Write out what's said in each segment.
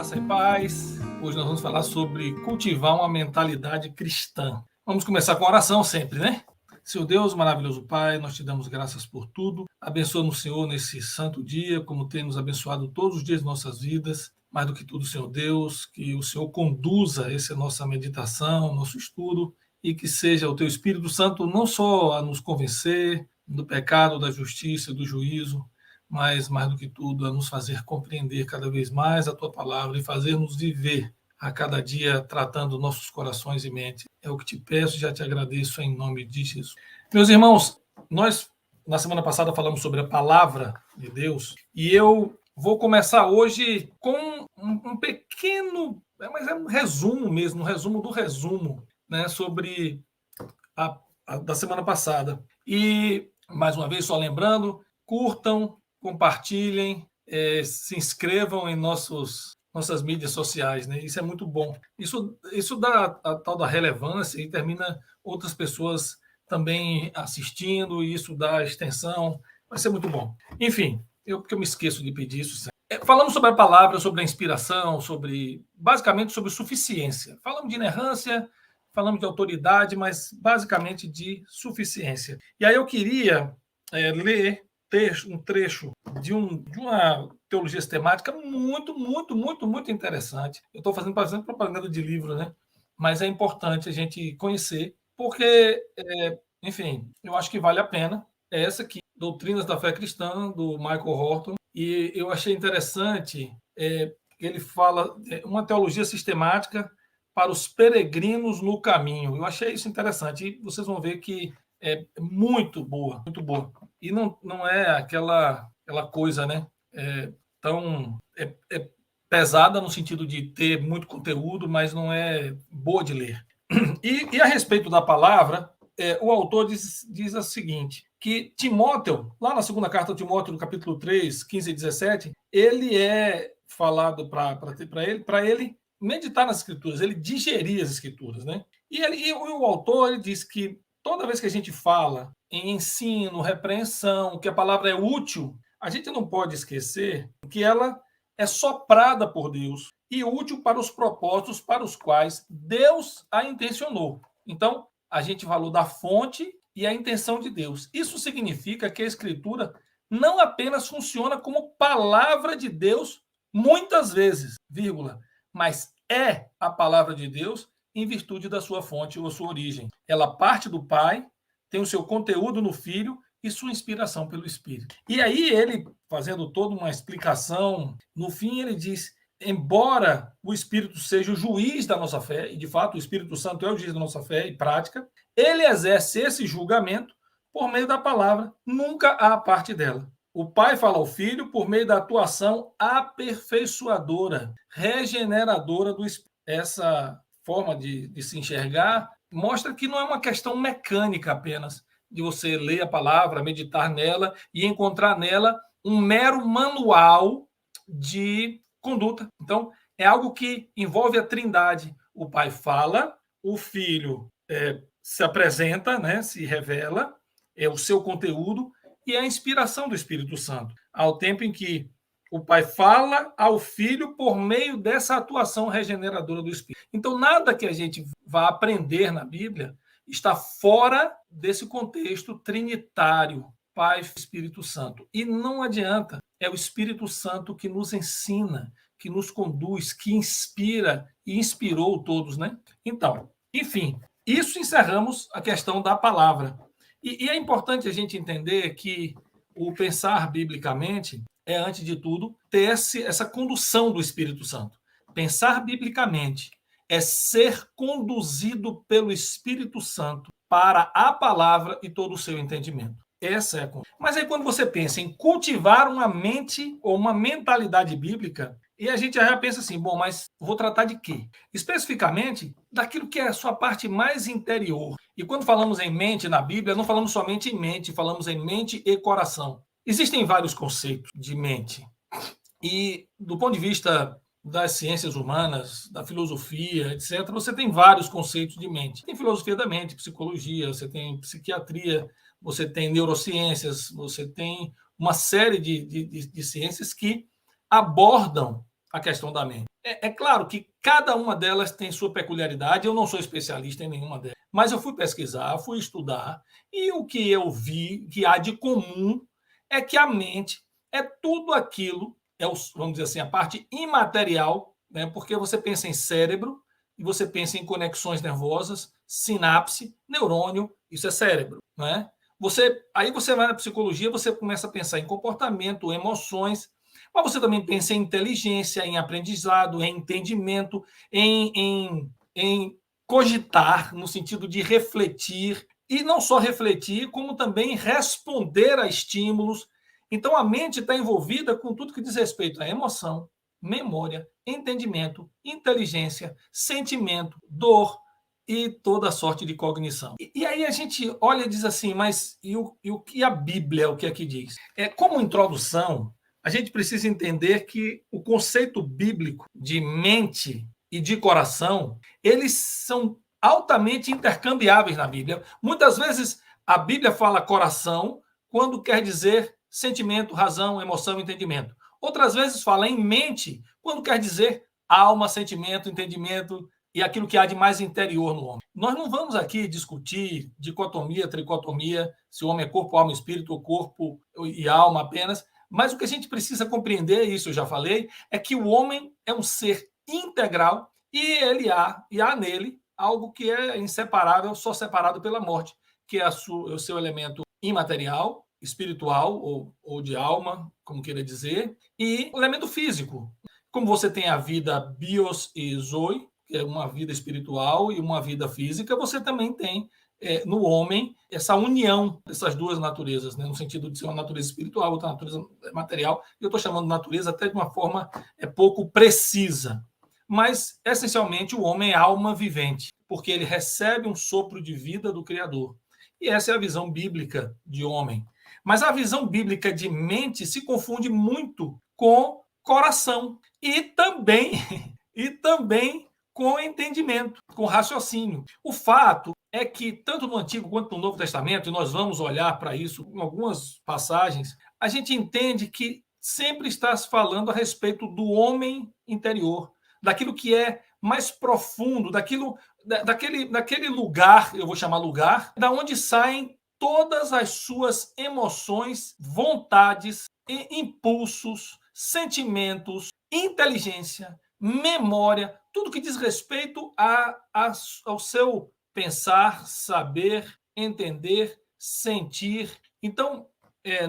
Graça e paz. Hoje nós vamos falar sobre cultivar uma mentalidade cristã. Vamos começar com a oração sempre, né? Seu Deus, maravilhoso Pai, nós te damos graças por tudo. Abençoa-nos, Senhor, nesse santo dia, como tem nos abençoado todos os dias de nossas vidas. Mais do que tudo, Senhor Deus, que o Senhor conduza essa nossa meditação, nosso estudo, e que seja o Teu Espírito Santo não só a nos convencer do pecado, da justiça, do juízo, mas, mais do que tudo, a nos fazer compreender cada vez mais a Tua palavra e fazer-nos viver a cada dia tratando nossos corações e mentes. É o que te peço e já te agradeço em nome de Jesus. Meus irmãos, nós, na semana passada, falamos sobre a palavra de Deus e eu vou começar hoje com um pequeno, mas é um resumo mesmo, um resumo do resumo, né, sobre a da semana passada. E, mais uma vez, só lembrando, curtam, compartilhem, se inscrevam em nossas mídias sociais, né? Isso é muito bom. Isso dá a tal da relevância e termina outras pessoas também assistindo, e isso dá extensão. Vai ser muito bom. Enfim, porque eu me esqueço de pedir isso sempre. Falamos sobre a palavra, sobre a inspiração, basicamente sobre suficiência. Falamos de inerrância, falamos de autoridade, mas basicamente de suficiência. E aí eu queria ler um trecho de uma teologia sistemática muito interessante. Eu estou fazendo propaganda de livro, né? Mas é importante a gente conhecer, porque, enfim, eu acho que vale a pena. É essa aqui, Doutrinas da Fé Cristã, do Michael Horton, e eu achei interessante, ele fala uma teologia sistemática para os peregrinos no caminho. Eu achei isso interessante, e vocês vão ver que é muito boa, muito boa. E não é aquela coisa, né? Tão pesada no sentido de ter muito conteúdo, mas não é boa de ler. E a respeito da palavra, o autor diz o seguinte, que Timóteo, lá na segunda carta de Timóteo, no capítulo 3, 15 e 17, ele é falado para ele meditar nas escrituras, ele digerir as escrituras, né? E o autor ele diz que toda vez que a gente fala em ensino, repreensão, que a palavra é útil, a gente não pode esquecer que ela é soprada por Deus e útil para os propósitos para os quais Deus a intencionou. Então, a gente falou da fonte e a intenção de Deus. Isso significa que a Escritura não apenas funciona como palavra de Deus muitas vezes, vírgula, mas é a palavra de Deus em virtude da sua fonte ou sua origem. Ela parte do Pai, tem o seu conteúdo no Filho e sua inspiração pelo Espírito. E aí ele, fazendo toda uma explicação, no fim ele diz, embora o Espírito seja o juiz da nossa fé, e de fato o Espírito Santo é o juiz da nossa fé e prática, ele exerce esse julgamento por meio da palavra, nunca há parte dela. O Pai fala ao Filho por meio da atuação aperfeiçoadora, regeneradora do Espírito. Essa forma de se enxergar mostra que não é uma questão mecânica apenas, de você ler a palavra, meditar nela e encontrar nela um mero manual de conduta. Então, é algo que envolve a Trindade. O Pai fala, o Filho se apresenta, né, se revela, é o seu conteúdo e é a inspiração do Espírito Santo. Ao tempo em que o Pai fala ao Filho por meio dessa atuação regeneradora do Espírito. Então, nada que a gente vá aprender na Bíblia está fora desse contexto trinitário, Pai, Espírito Santo. E não adianta, é o Espírito Santo que nos ensina, que nos conduz, que inspira e inspirou todos, né? Então, enfim, isso encerramos a questão da palavra. E é importante a gente entender que o pensar biblicamente é, antes de tudo, ter essa condução do Espírito Santo. Pensar biblicamente é ser conduzido pelo Espírito Santo para a palavra e todo o seu entendimento. Essa é a condução. Mas aí quando você pensa em cultivar uma mente ou uma mentalidade bíblica, e a gente já pensa assim, bom, mas vou tratar de quê? Especificamente daquilo que é a sua parte mais interior. E quando falamos em mente na Bíblia, não falamos somente em mente, falamos em mente e coração. Existem vários conceitos de mente. E do ponto de vista das ciências humanas, da filosofia, etc., você tem vários conceitos de mente. Tem filosofia da mente, psicologia, você tem psiquiatria, você tem neurociências, você tem uma série de ciências que abordam a questão da mente. É claro que cada uma delas tem sua peculiaridade, eu não sou especialista em nenhuma delas, mas eu fui pesquisar, fui estudar, e o que eu vi que há de comum é que a mente é tudo aquilo, vamos dizer assim, a parte imaterial, né, porque você pensa em cérebro, e você pensa em conexões nervosas, sinapse, neurônio, isso é cérebro, né? Aí você vai na psicologia, você começa a pensar em comportamento, emoções, mas você também pensa em inteligência, em aprendizado, em entendimento, em cogitar, no sentido de refletir, e não só refletir, como também responder a estímulos. Então, a mente está envolvida com tudo que diz respeito à emoção, memória, entendimento, inteligência, sentimento, dor e toda sorte de cognição. E aí a gente olha e diz assim, mas e o que a Bíblia, o que é que diz? Como introdução, a gente precisa entender que o conceito bíblico de mente e de coração, eles são altamente intercambiáveis na Bíblia. Muitas vezes a Bíblia fala coração quando quer dizer sentimento, razão, emoção, entendimento. Outras vezes fala em mente quando quer dizer alma, sentimento, entendimento e aquilo que há de mais interior no homem. Nós não vamos aqui discutir dicotomia, tricotomia, se o homem é corpo, alma, espírito, ou corpo e alma apenas, mas o que a gente precisa compreender, isso eu já falei, é que o homem é um ser integral e há nele algo que é inseparável, só separado pela morte, que é o seu elemento imaterial, espiritual ou de alma, como queira dizer, e o elemento físico. Como você tem a vida bios e zoe, que é uma vida espiritual e uma vida física, você também tem no homem essa união dessas duas naturezas, né? No sentido de ser uma natureza espiritual, outra natureza material. Eu estou chamando de natureza até de uma forma pouco precisa. Mas, essencialmente, o homem é alma vivente, porque ele recebe um sopro de vida do Criador. E essa é a visão bíblica de homem. Mas a visão bíblica de mente se confunde muito com coração e também com entendimento, com raciocínio. O fato é que, tanto no Antigo quanto no Novo Testamento, e nós vamos olhar para isso em algumas passagens, a gente entende que sempre está se falando a respeito do homem interior, daquilo que é mais profundo, daquele lugar, eu vou chamar lugar, da onde saem todas as suas emoções, vontades, impulsos, sentimentos, inteligência, memória, tudo que diz respeito ao seu pensar, saber, entender, sentir. Então,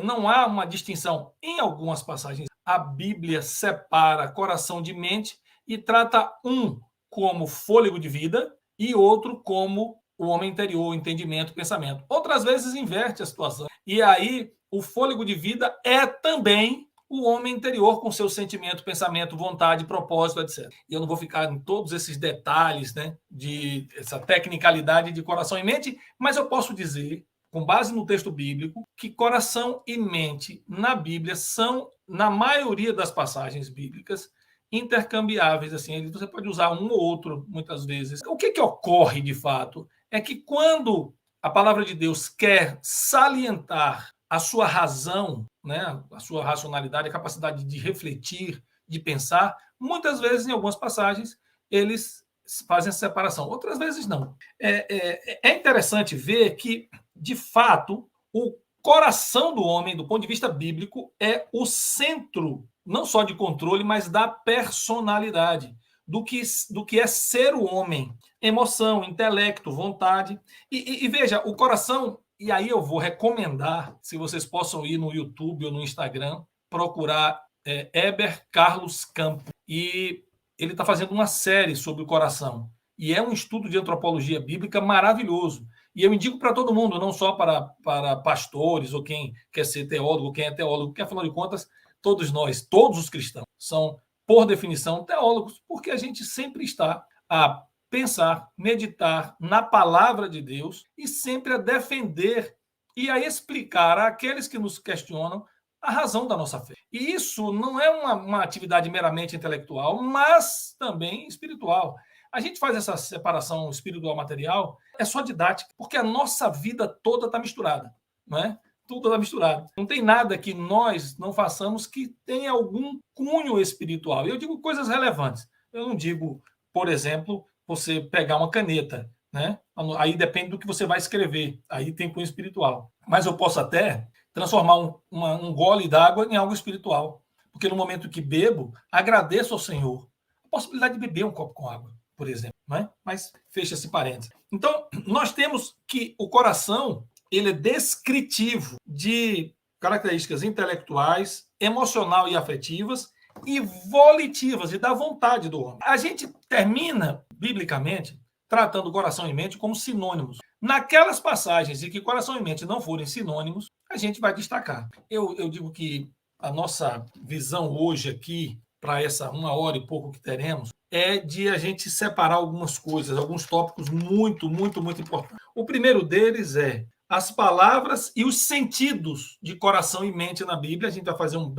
não há uma distinção. Em algumas passagens, a Bíblia separa coração de mente e trata um como fôlego de vida e outro como o homem interior, entendimento, pensamento. Outras vezes inverte a situação. E aí, o fôlego de vida é também o homem interior com seu sentimento, pensamento, vontade, propósito, etc. E eu não vou ficar em todos esses detalhes, né, de essa tecnicalidade de coração e mente, mas eu posso dizer, com base no texto bíblico, que coração e mente na Bíblia são, na maioria das passagens bíblicas, intercambiáveis. Assim, você pode usar um ou outro, muitas vezes. O que ocorre, de fato, é que quando a palavra de Deus quer salientar a sua razão, né, a sua racionalidade, a capacidade de refletir, de pensar, muitas vezes, em algumas passagens, eles fazem essa separação. Outras vezes, não. É interessante ver que, de fato, o coração do homem, do ponto de vista bíblico, é o centro, não só de controle, mas da personalidade, do que é ser o homem. Emoção, intelecto, vontade. E veja, o coração, e aí eu vou recomendar, se vocês possam ir no YouTube ou no Instagram, procurar Heber Carlos Campos. E ele está fazendo uma série sobre o coração. E é um estudo de antropologia bíblica maravilhoso. E eu indico para todo mundo, não só para pastores, ou quem quer ser teólogo, ou quem é teólogo, porque, afinal de contas, todos nós, todos os cristãos, são, por definição, teólogos, porque a gente sempre está a pensar, meditar na palavra de Deus e sempre a defender e a explicar àqueles que nos questionam a razão da nossa fé. E isso não é uma atividade meramente intelectual, mas também espiritual. A gente faz essa separação espiritual-material, é só didática, porque a nossa vida toda está misturada, não é? Tudo está misturado. Não tem nada que nós não façamos que tenha algum cunho espiritual. E eu digo coisas relevantes. Eu não digo, por exemplo, você pegar uma caneta, né? Aí depende do que você vai escrever, aí tem cunho espiritual. Mas eu posso até transformar um gole d'água em algo espiritual, porque no momento que bebo, agradeço ao Senhor a possibilidade de beber um copo com água, por exemplo, né? Mas fecha esse parênteses. Então, nós temos que o coração, ele é descritivo de características intelectuais, emocional e afetivas, e volitivas, e da vontade do homem. A gente termina, biblicamente, tratando coração e mente como sinônimos. Naquelas passagens em que coração e mente não forem sinônimos, a gente vai destacar. Eu digo que a nossa visão hoje aqui, para essa 1 hora e pouco que teremos, é de a gente separar algumas coisas, alguns tópicos muito, muito, muito importantes. O primeiro deles é as palavras e os sentidos de coração e mente na Bíblia. A gente vai fazer uma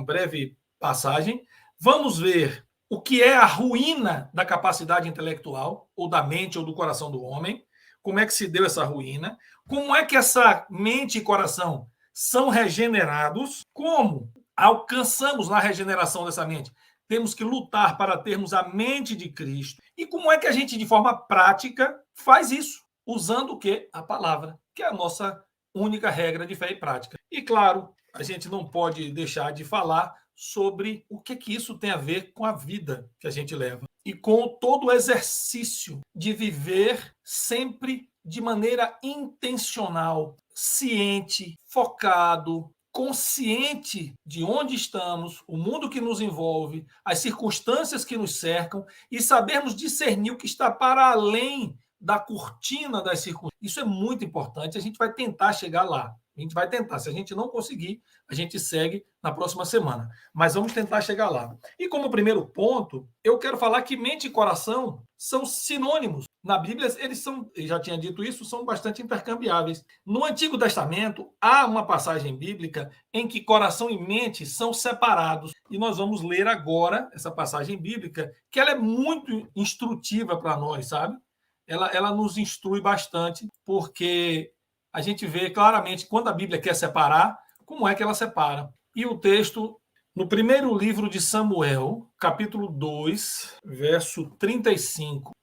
breve passagem. Vamos ver o que é a ruína da capacidade intelectual, ou da mente, ou do coração do homem, como é que se deu essa ruína, como é que essa mente e coração são regenerados, como alcançamos na regeneração dessa mente. Temos que lutar para termos a mente de Cristo. E como é que a gente, de forma prática, faz isso? Usando o quê? A palavra, que é a nossa única regra de fé e prática. E, claro, a gente não pode deixar de falar sobre o que isso tem a ver com a vida que a gente leva e com todo o exercício de viver sempre de maneira intencional, ciente, focado, consciente de onde estamos, o mundo que nos envolve, as circunstâncias que nos cercam e sabermos discernir o que está para além da cortina das circunstâncias. Isso é muito importante, a gente vai tentar chegar lá. A gente vai tentar. Se a gente não conseguir, a gente segue na próxima semana. Mas vamos tentar chegar lá. E como primeiro ponto, eu quero falar que mente e coração são sinônimos. Na Bíblia, eles são, eu já tinha dito isso, são bastante intercambiáveis. No Antigo Testamento, há uma passagem bíblica em que coração e mente são separados. E nós vamos ler agora essa passagem bíblica, que ela é muito instrutiva para nós, sabe? Ela nos instrui bastante, porque a gente vê claramente quando a Bíblia quer separar, como é que ela separa. E o texto, no primeiro livro de Samuel, capítulo 2, verso 35.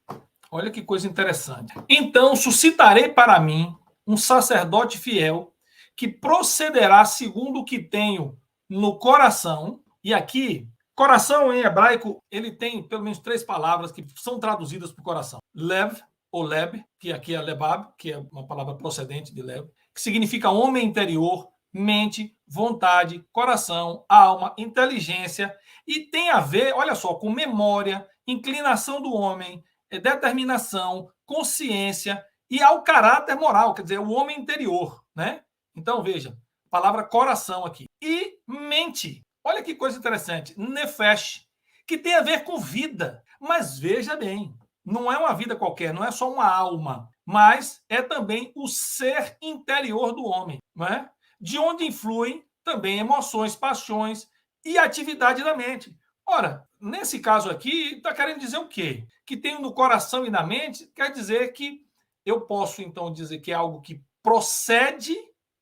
Olha que coisa interessante. Então suscitarei para mim um sacerdote fiel que procederá segundo o que tenho no coração. E aqui, coração em hebraico, ele tem pelo menos 3 palavras que são traduzidas por coração. Lev, ou leb, que aqui é lebab, que é uma palavra procedente de leb, que significa homem interior, mente, vontade, coração, alma, inteligência, e tem a ver, olha só, com memória, inclinação do homem, determinação, consciência e ao caráter moral, quer dizer, o homem interior, né? Então, veja, palavra coração aqui. E mente. Olha que coisa interessante. Nefesh, que tem a ver com vida. Mas veja bem, não é uma vida qualquer, não é só uma alma, mas é também o ser interior do homem, não é? De onde influem também emoções, paixões e atividade da mente. Ora, nesse caso aqui, está querendo dizer o quê? Que tenho no coração e na mente, quer dizer que eu posso, então, dizer que é algo que procede,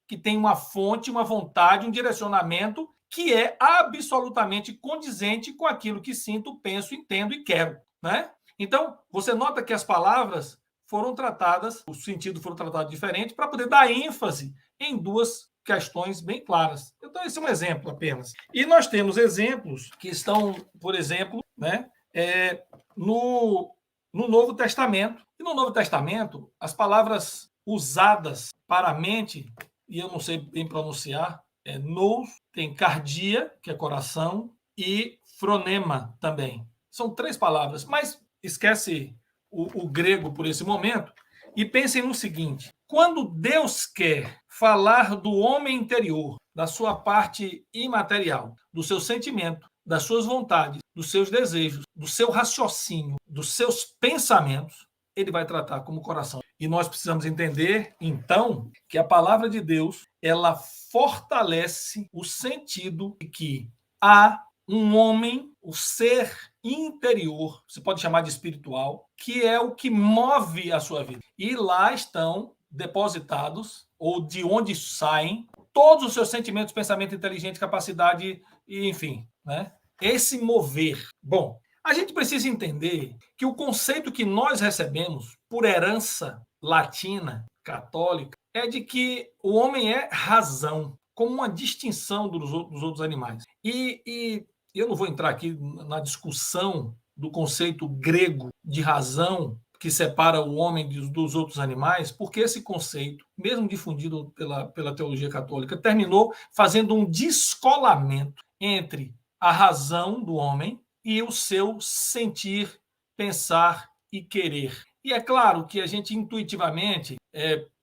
que tem uma fonte, uma vontade, um direcionamento, que é absolutamente condizente com aquilo que sinto, penso, entendo e quero, né? Então, você nota que as palavras foram tratadas, o sentido foram tratados diferente, para poder dar ênfase em 2 questões bem claras. Então, esse é um exemplo apenas. E nós temos exemplos que estão, por exemplo, né, no Novo Testamento. E no Novo Testamento, as palavras usadas para a mente, e eu não sei bem pronunciar, nous, tem cardia, que é coração, e fronema também. São 3 palavras, mas esquece o grego por esse momento e pensem no seguinte: quando Deus quer falar do homem interior, da sua parte imaterial, do seu sentimento, das suas vontades, dos seus desejos, do seu raciocínio, dos seus pensamentos, ele vai tratar como coração. E nós precisamos entender, então, que a palavra de Deus, ela fortalece o sentido de que há um homem, o ser interior, você pode chamar de espiritual, que é o que move a sua vida. E lá estão depositados, ou de onde saem, todos os seus sentimentos, pensamento inteligente, capacidade, e enfim, né? Esse mover. Bom, A gente precisa entender que o conceito que nós recebemos por herança latina, católica, é de que o homem é razão, como uma distinção dos outros animais. E eu não vou entrar aqui na discussão do conceito grego de razão que separa o homem dos outros animais, porque esse conceito, mesmo difundido pela teologia católica, terminou fazendo um descolamento entre a razão do homem e o seu sentir, pensar e querer. E é claro que a gente intuitivamente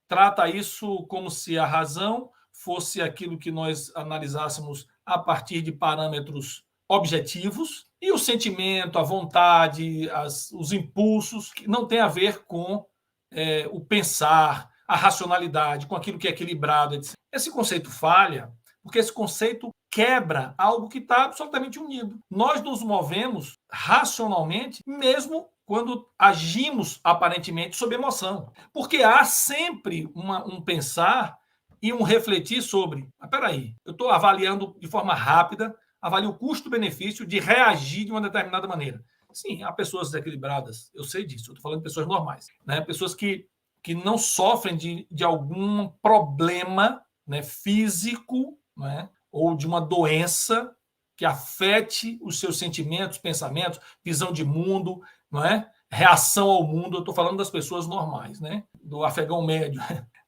trata isso como se a razão fosse aquilo que nós analisássemos a partir de parâmetros objetivos, e o sentimento, a vontade, os impulsos, que não tem a ver com o pensar, a racionalidade, com aquilo que é equilibrado, etc. Esse conceito falha, porque esse conceito quebra algo que está absolutamente unido. Nós nos movemos racionalmente, mesmo quando agimos aparentemente sob emoção. Porque há sempre um pensar e um refletir sobre, peraí, eu estou avaliando de forma rápida, avalio o custo-benefício de reagir de uma determinada maneira. Sim, há pessoas desequilibradas, eu sei disso, eu estou falando de pessoas normais, né? Pessoas que não sofrem de algum problema, né, físico, né, ou de uma doença que afete os seus sentimentos, pensamentos, visão de mundo, não é? Reação ao mundo. Eu estou falando das pessoas normais, né? Do afegão médio.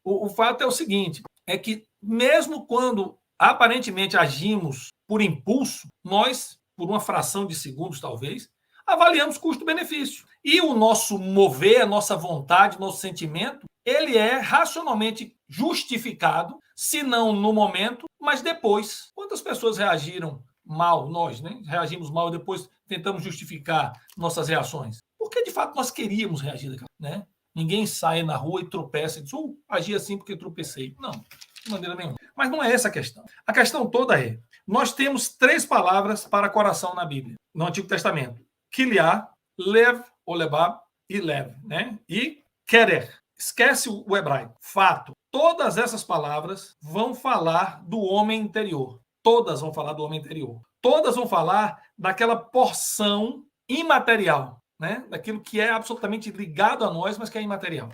O fato é o seguinte, é que mesmo quando aparentemente agimos por impulso, nós, por uma fração de segundos talvez, avaliamos custo-benefício. E o nosso mover, a nossa vontade, nosso sentimento, ele é racionalmente justificado, se não no momento, mas depois. Quantas pessoas reagiram mal, nós, né? Reagimos mal e depois tentamos justificar nossas reações? Porque, de fato, nós queríamos reagir daquela, né? Ninguém sai na rua e tropeça e diz, agi assim porque tropecei. Não, de maneira nenhuma. Mas não é essa a questão. A questão toda é, nós temos 3 palavras para coração na Bíblia, no Antigo Testamento. Kiliá, lev, ou lebab, e lev, né? E querer. Esquece o hebraico. Fato. Todas essas palavras vão falar do homem interior. Todas vão falar do homem interior. Todas vão falar daquela porção imaterial, né? Daquilo que é absolutamente ligado a nós, mas que é imaterial.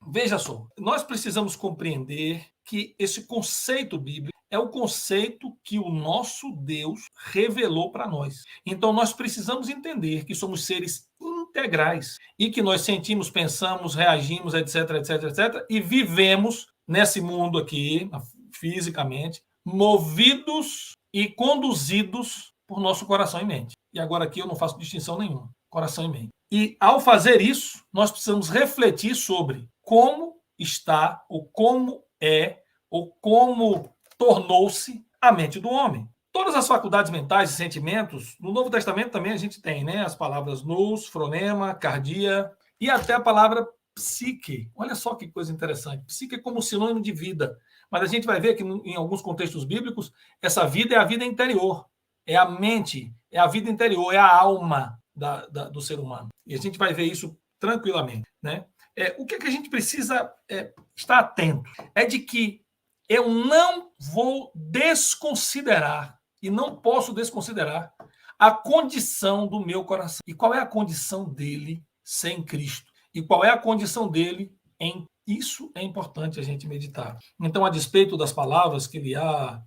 Veja só, nós precisamos compreender que esse conceito bíblico é o conceito que o nosso Deus revelou para nós. Então, nós precisamos entender que somos seres integrais e que nós sentimos, pensamos, reagimos, etc, etc, etc, e vivemos nesse mundo aqui, fisicamente, movidos e conduzidos por nosso coração e mente. E agora aqui eu não faço distinção nenhuma, coração e mente. E ao fazer isso, nós precisamos refletir sobre como está, ou como é, ou como tornou-se a mente do homem. Todas as faculdades mentais e sentimentos, no Novo Testamento também a gente tem, né? As palavras nous, fronema, cardia e até a palavra psique. Olha só que coisa interessante. Psique é como sinônimo de vida. Mas a gente vai ver que em alguns contextos bíblicos, essa vida é a vida interior. É a mente, é a vida interior, é a alma do ser humano. E a gente vai ver isso tranquilamente, né? O que a gente precisa estar atento é de que eu não vou desconsiderar, e não posso desconsiderar, a condição do meu coração. E qual é a condição dele sem Cristo? E qual é a condição dele em... Isso é importante a gente meditar. Então, a despeito das palavras que ele há,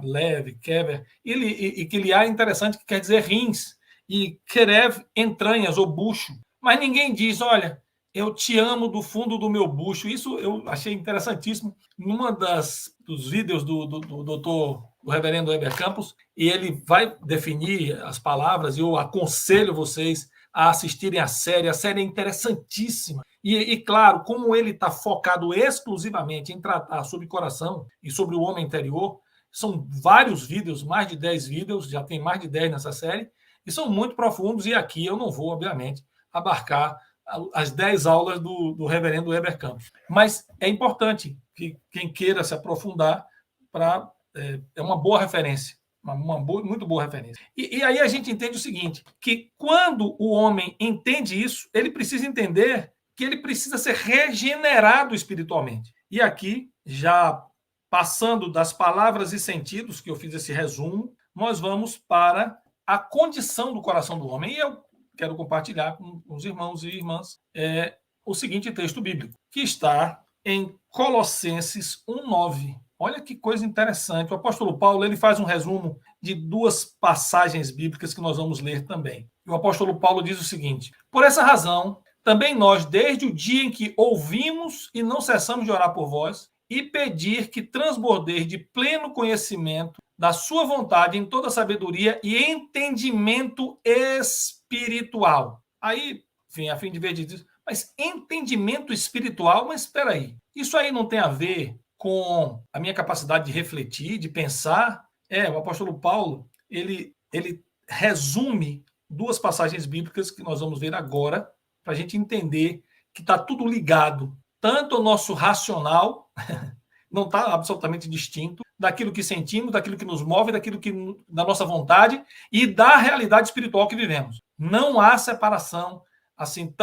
leve, kever, e que ele há é interessante, que quer dizer rins, e kerev, entranhas ou bucho. Mas ninguém diz, olha, eu te amo do fundo do meu bucho. Isso eu achei interessantíssimo. Numa dos vídeos do reverendo Weber Campos, e ele vai definir as palavras, e eu aconselho vocês a assistirem a série. A série é interessantíssima. E claro, como ele está focado exclusivamente em tratar sobre coração e sobre o homem interior, são vários vídeos, mais de 10 vídeos, já tem mais de 10 nessa série, e são muito profundos, e aqui eu não vou, obviamente, abarcar as 10 aulas do reverendo Weber Campos. Mas é importante que quem queira se aprofundar, é uma boa referência, muito boa referência. E aí a gente entende o seguinte, que quando o homem entende isso, ele precisa entender que ele precisa ser regenerado espiritualmente. E aqui, já passando das palavras e sentidos, que eu fiz esse resumo, nós vamos para a condição do coração do homem. E eu quero compartilhar com os irmãos e irmãs o seguinte texto bíblico, que está em Colossenses 1:9. Olha que coisa interessante. O apóstolo Paulo ele faz um resumo de duas passagens bíblicas que nós vamos ler também. O apóstolo Paulo diz o seguinte: por essa razão, também nós, desde o dia em que ouvimos e não cessamos de orar por vós, e pedir que transbordeis de pleno conhecimento da sua vontade em toda sabedoria e entendimento espiritual. Aí, enfim, a fim de ver, diz, mas entendimento espiritual? Mas espera aí, isso aí não tem a ver com a minha capacidade de refletir, de pensar? O apóstolo Paulo, ele resume duas passagens bíblicas que nós vamos ver agora, para a gente entender que está tudo ligado, tanto o nosso racional, não está absolutamente distinto, daquilo que sentimos, daquilo que nos move, daquilo que da nossa vontade e da realidade espiritual que vivemos. Não há separação assim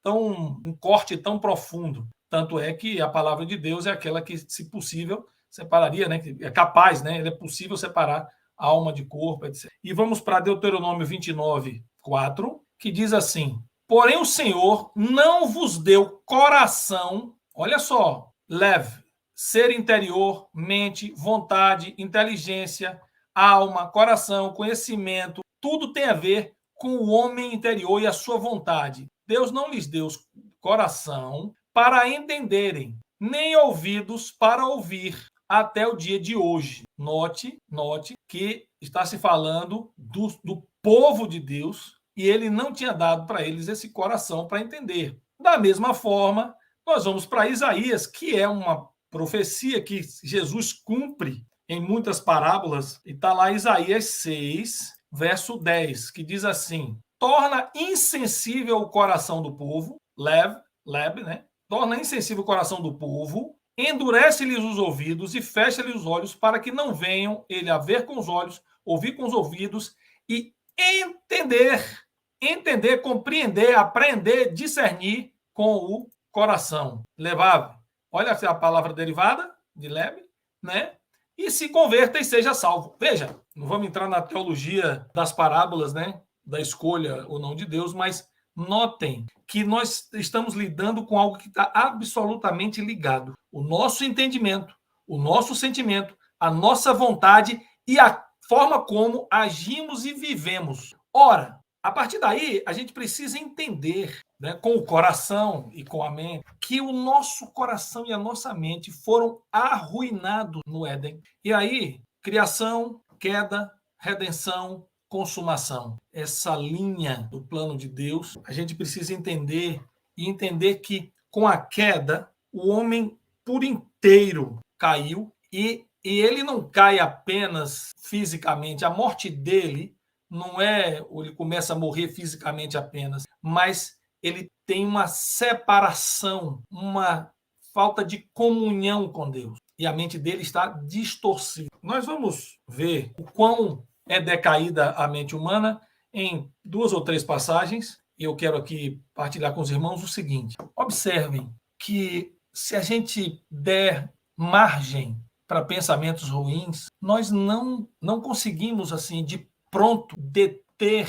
um corte tão profundo. Tanto é que a palavra de Deus é aquela que, se possível, separaria, né? É capaz, né? É possível separar alma de corpo, etc. E vamos para Deuteronômio 29:4, que diz assim: porém o Senhor não vos deu coração, olha só, leve, ser interior, mente, vontade, inteligência, alma, coração, conhecimento, tudo tem a ver com o homem interior e a sua vontade. Deus não lhes deu coração para entenderem, nem ouvidos para ouvir, até o dia de hoje. Note que está se falando do povo de Deus e ele não tinha dado para eles esse coração para entender. Da mesma forma, nós vamos para Isaías, que é uma profecia que Jesus cumpre em muitas parábolas, e está lá Isaías 6, verso 10, que diz assim: torna insensível o coração do povo, né? Torna insensível o coração do povo, endurece-lhes os ouvidos e fecha-lhes os olhos, para que não venham ele a ver com os olhos, ouvir com os ouvidos e entender, compreender, aprender, discernir com o coração. Levar, olha a palavra derivada de leve, né? E se converta e seja salvo. Veja, não vamos entrar na teologia das parábolas, né? Da escolha ou não de Deus, mas notem que nós estamos lidando com algo que está absolutamente ligado. O nosso entendimento, o nosso sentimento, a nossa vontade e a forma como agimos e vivemos. Ora, a partir daí, a gente precisa entender, né, com o coração e com a mente, que o nosso coração e a nossa mente foram arruinados no Éden. E aí, criação, queda, redenção, consumação. Essa linha do plano de Deus, a gente precisa entender e entender que com a queda, o homem por inteiro caiu e ele não cai apenas fisicamente. A morte dele não é, ele começa a morrer fisicamente apenas, mas ele tem uma separação, uma falta de comunhão com Deus. E a mente dele está distorcida. Nós vamos ver o quão é decaída a mente humana em duas ou três passagens. E eu quero aqui partilhar com os irmãos o seguinte: observem que se a gente der margem para pensamentos ruins, nós não conseguimos, assim, de pronto, deter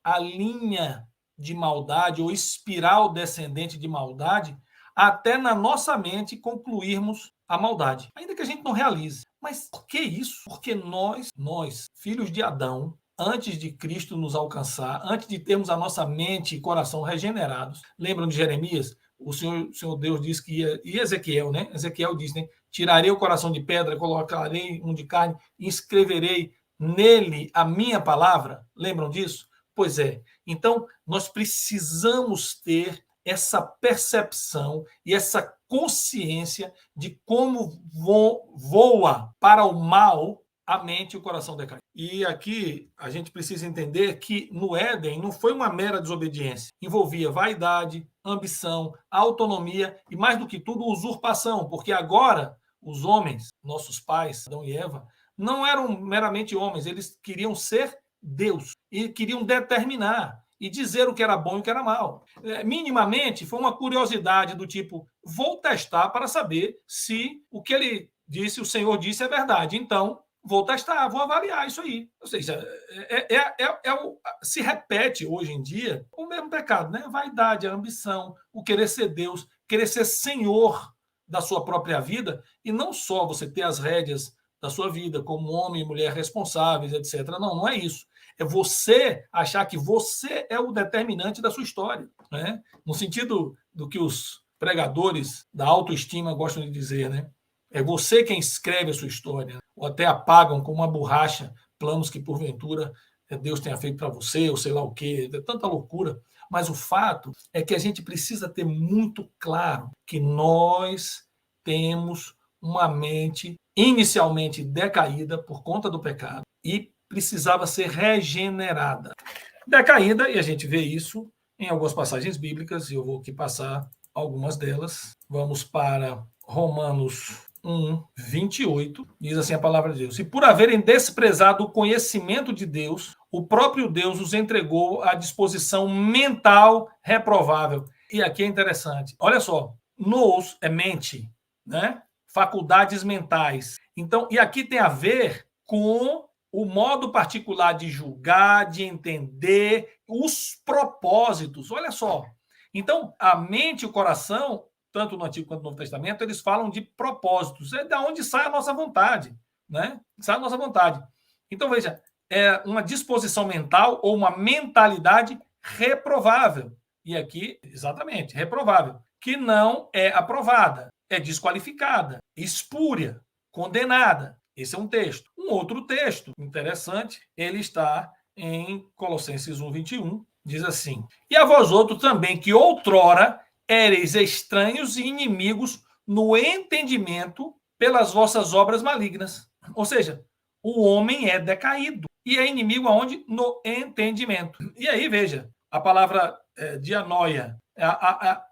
a linha de maldade ou espiral descendente de maldade até na nossa mente concluirmos a maldade, ainda que a gente não realize. Mas por que isso? Porque nós, filhos de Adão, antes de Cristo nos alcançar, antes de termos a nossa mente e coração regenerados, lembram de Jeremias? O Senhor Deus disse que ia, e Ezequiel, né? Ezequiel diz, né? Tirarei o coração de pedra, colocarei um de carne e escreverei nele a minha palavra. Lembram disso? Pois é. Então, nós precisamos ter essa percepção e essa consciência de como voa para o mal a mente e o coração decaído. E aqui a gente precisa entender que no Éden não foi uma mera desobediência. Envolvia vaidade, ambição, autonomia e, mais do que tudo, usurpação, porque agora os homens, nossos pais, Adão e Eva, não eram meramente homens, eles queriam ser Deus e queriam determinar e dizer o que era bom e o que era mal. Minimamente, foi uma curiosidade do tipo, vou testar para saber se o que ele disse, o Senhor disse, é verdade. Então, vou testar, vou avaliar isso aí. Ou seja, se repete hoje em dia o mesmo pecado, né? A vaidade, a ambição, o querer ser Deus, querer ser senhor da sua própria vida, e não só você ter as rédeas da sua vida como homem e mulher responsáveis, etc. Não, não é isso. É você achar que você é o determinante da sua história, né? No sentido do que os pregadores da autoestima gostam de dizer, né? É você quem escreve a sua história, ou até apagam com uma borracha planos que porventura Deus tenha feito para você, ou sei lá o quê, é tanta loucura. Mas o fato é que a gente precisa ter muito claro que nós temos uma mente inicialmente decaída por conta do pecado e precisava ser regenerada. Decaída, e a gente vê isso em algumas passagens bíblicas, e eu vou aqui passar algumas delas. Vamos para Romanos 1, 28, diz assim a palavra de Deus: e por haverem desprezado o conhecimento de Deus, o próprio Deus os entregou à disposição mental reprovável. E aqui é interessante, olha só, nos é mente, né? Faculdades mentais. Então, e aqui tem a ver com o modo particular de julgar, de entender os propósitos. Olha só. Então, a mente e o coração, tanto no Antigo quanto no Novo Testamento, eles falam de propósitos. É da onde sai a nossa vontade, né? Sai a nossa vontade. Então, veja, é uma disposição mental ou uma mentalidade reprovável. E aqui, exatamente, reprovável, que não é aprovada, é desqualificada, espúria, condenada. Esse é um texto. Um outro texto interessante, ele está em Colossenses 1, 21, diz assim: e a vós outros também, que outrora éreis estranhos e inimigos no entendimento pelas vossas obras malignas. Ou seja, o homem é decaído e é inimigo aonde? No entendimento. E aí, veja, a palavra dianoia,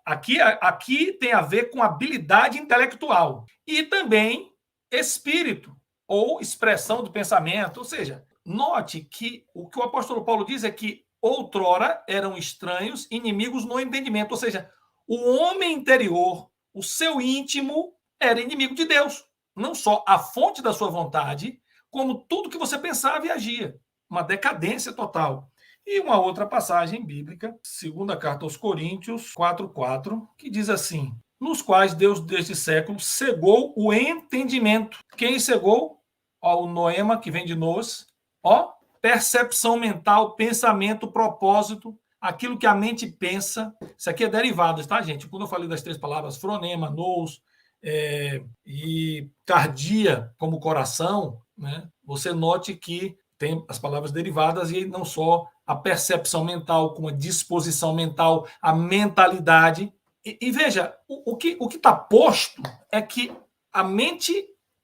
aqui tem a ver com habilidade intelectual e também espírito ou expressão do pensamento. Ou seja, note que o que o apóstolo Paulo diz é que outrora eram estranhos, inimigos no entendimento. Ou seja, o homem interior, o seu íntimo, era inimigo de Deus. Não só a fonte da sua vontade, como tudo que você pensava e agia. Uma decadência total. E uma outra passagem bíblica, segunda carta aos Coríntios 4:4, que diz assim: nos quais Deus deste século cegou o entendimento. Quem cegou? Ó, o noema, que vem de nos, ó, percepção mental, pensamento, propósito, aquilo que a mente pensa. Isso aqui é derivado, tá, gente? Quando eu falei das três palavras, fronema, nous, e cardia, como coração, né? Você note que tem as palavras derivadas e não só a percepção mental, como a disposição mental, a mentalidade. E veja, o que está posto é que a mente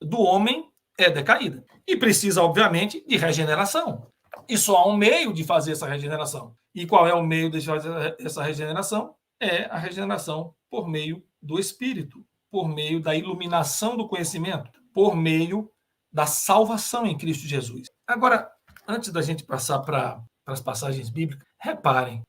do homem é decaída e precisa, obviamente, de regeneração. E só há um meio de fazer essa regeneração. E qual é o meio de fazer essa regeneração? É a regeneração por meio do Espírito, por meio da iluminação do conhecimento, por meio da salvação em Cristo Jesus. Agora, antes da gente passar para as passagens bíblicas, reparem,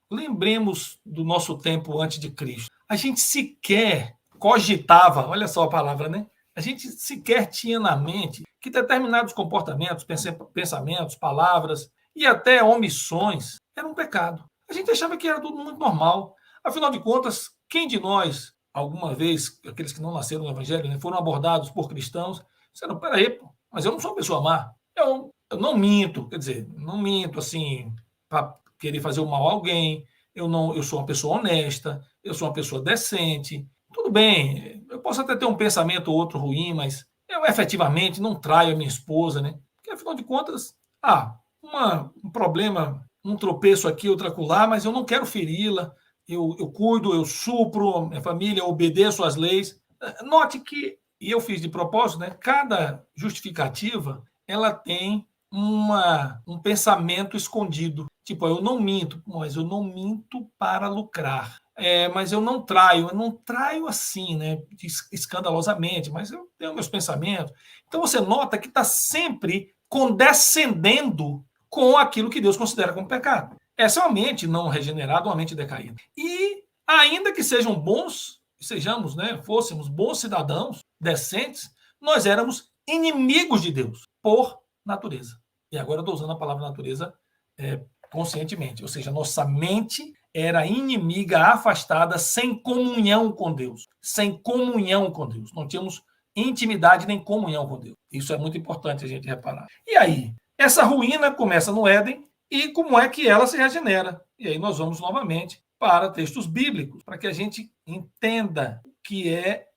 lembremos do nosso tempo antes de Cristo. A gente sequer cogitava, olha só a palavra, né? A gente sequer tinha na mente que determinados comportamentos, pensamentos, palavras e até omissões eram um pecado. A gente achava que era tudo muito normal. Afinal de contas, quem de nós, alguma vez, aqueles que não nasceram no Evangelho, né, foram abordados por cristãos, disseram, peraí, pô, mas eu não sou uma pessoa má. Eu não minto, quer dizer, não minto assim para querer fazer o mal a alguém. Eu sou uma pessoa honesta, eu sou uma pessoa decente. Tudo bem, eu posso até ter um pensamento ou outro ruim, mas eu efetivamente não traio a minha esposa, né? Porque afinal de contas, um problema, um tropeço aqui, outro acolá, mas eu não quero feri-la. Eu cuido, eu supro, minha família, eu obedeço às leis. Note que, e eu fiz de propósito, né? Cada justificativa ela tem um pensamento escondido. Tipo, eu não minto, mas eu não minto para lucrar. Mas eu não traio assim, né, escandalosamente, mas eu tenho meus pensamentos. Então você nota que está sempre condescendendo com aquilo que Deus considera como pecado. Essa é uma mente não regenerada, uma mente decaída. E ainda que sejamos, né, fôssemos bons cidadãos, decentes, nós éramos inimigos de Deus, por natureza. E agora eu estou usando a palavra natureza conscientemente, ou seja, nossa mente era inimiga, afastada, sem comunhão com Deus. Sem comunhão com Deus. Não tínhamos intimidade nem comunhão com Deus. Isso é muito importante a gente reparar. E aí, essa ruína começa no Éden, e como é que ela se regenera? E aí nós vamos novamente para textos bíblicos, para que a gente entenda o que é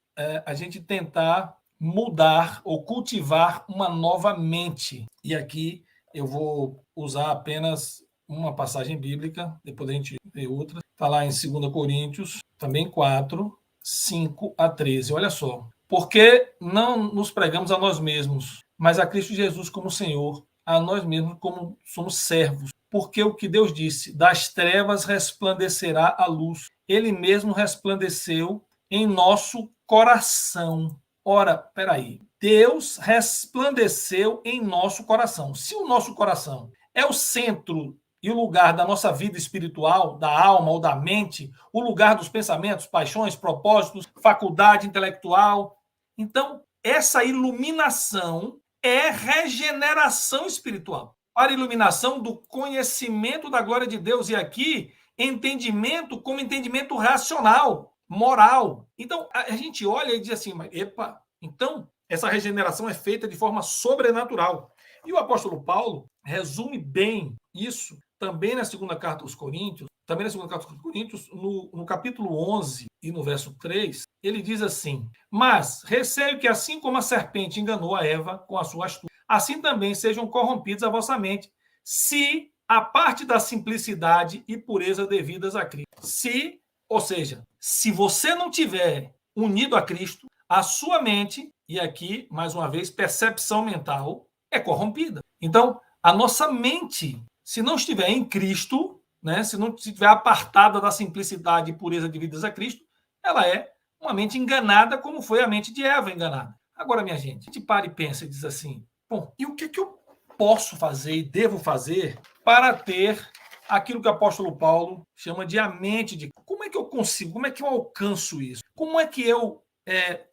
a gente tentar mudar ou cultivar uma nova mente. E aqui eu vou usar apenas uma passagem bíblica, depois a gente vê outra. Está lá em 2 Coríntios, também 4, 5 a 13. Olha só. Porque não nos pregamos a nós mesmos, mas a Cristo Jesus como Senhor, a nós mesmos como somos servos. Porque o que Deus disse, das trevas resplandecerá a luz. Ele mesmo resplandeceu em nosso coração. Ora, peraí. Deus resplandeceu em nosso coração. Se o nosso coração é o centro e o lugar da nossa vida espiritual, da alma ou da mente, o lugar dos pensamentos, paixões, propósitos, faculdade intelectual, então essa iluminação é regeneração espiritual. Para a iluminação do conhecimento da glória de Deus. E aqui, entendimento como entendimento racional, moral. Então, a gente olha e diz assim, mas, epa, então essa regeneração é feita de forma sobrenatural. E o apóstolo Paulo resume bem isso também na segunda carta aos Coríntios, no capítulo 11 e no verso 3, ele diz assim, mas receio que assim como a serpente enganou a Eva com a sua astúcia, assim também sejam corrompidos a vossa mente, se a parte da simplicidade e pureza devidas a Cristo. Ou seja, se você não tiver unido a Cristo, a sua mente, e aqui, mais uma vez, percepção mental, é corrompida. Então, a nossa mente, se não estiver em Cristo, né, se não estiver apartada da simplicidade e pureza devidas a Cristo, ela é uma mente enganada, como foi a mente de Eva enganada. Agora, minha gente, a gente para e pensa e diz assim, bom, e o que eu posso fazer e devo fazer para ter aquilo que o apóstolo Paulo chama de a mente de... Como é que eu consigo? Como é que eu alcanço isso? Como é que eu